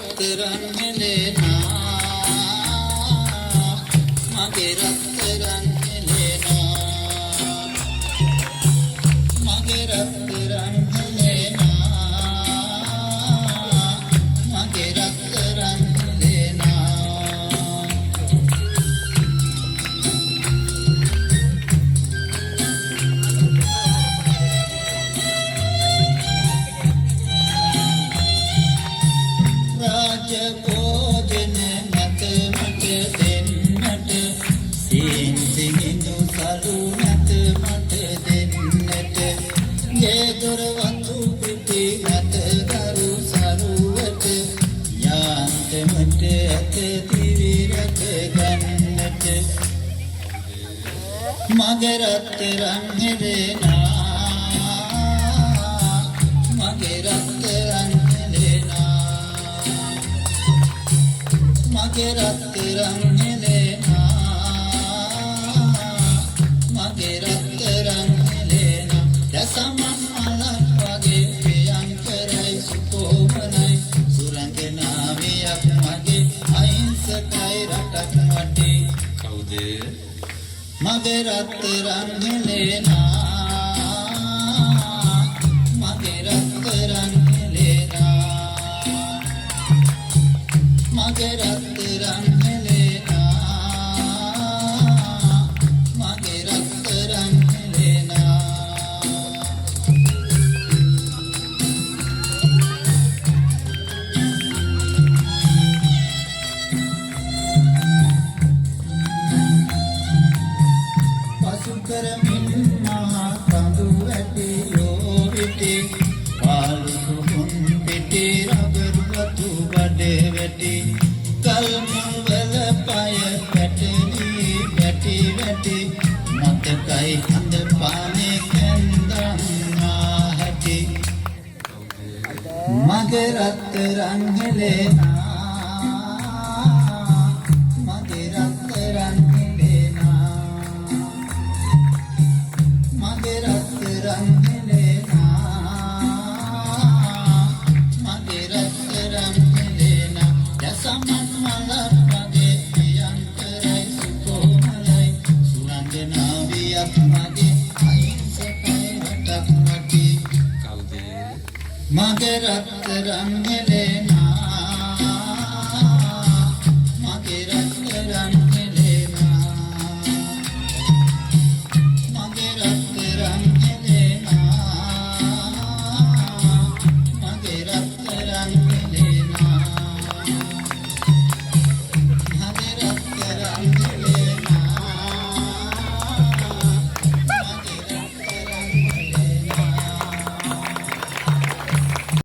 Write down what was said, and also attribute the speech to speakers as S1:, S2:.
S1: රත්තරන් හෙලෙනා මගේ රත්තරන් හෙලෙනා මගේ රත්තරන් හෙලෙනා මගේ රත්තරන් හෙලෙනා भोजन मत मत देन्नट सींति हिंदू सालू मत मत देन्नट ये दुर्वंधु प्रीति मत करू सालूवट यांत मत अत दिविरक गन्नट मगे रत्තරන් හෙලෙනා मगे रत्තරන් मगे रत्තරන් හෙලෙනා मगे रत्තරන් හෙලෙනා දසමන් මලක් වගේ ප්‍රියං කරයි සුකෝමනයි සුරංගනාවියක් මගේ අහිංසකයි රටක් වටේ කවුද मगे रत्තරන් හෙලෙනා मगे रत्තරන් හෙලෙනා मगे रत्තරන් හෙලෙනා मगे रत्තරන් හෙලෙනා පසු කරමින් මහා කඳු වැටි ලෝවිටි පාළු සුහුන් පිටි රබර් වතු බඩේ වැටි කල්මුල් වල පය පැටලි වැටි වැටි මතකයි හඳ පානේ කැන්දන්නා හැටි මගේ රත්තරන් හෙලෙනා මගේ රත්තරන් හෙලෙනා मगे रत्තරන් හෙලෙනා मगे रत्තරන් හෙලෙනා දසමන් මලක් වගේ ප්‍රියං කරයි සුකෝමලයි සුරංගනාවියක් මගේ අහිංසකයි රටක් වටේ කවුද මගේ රත්තරන් හෙලෙනා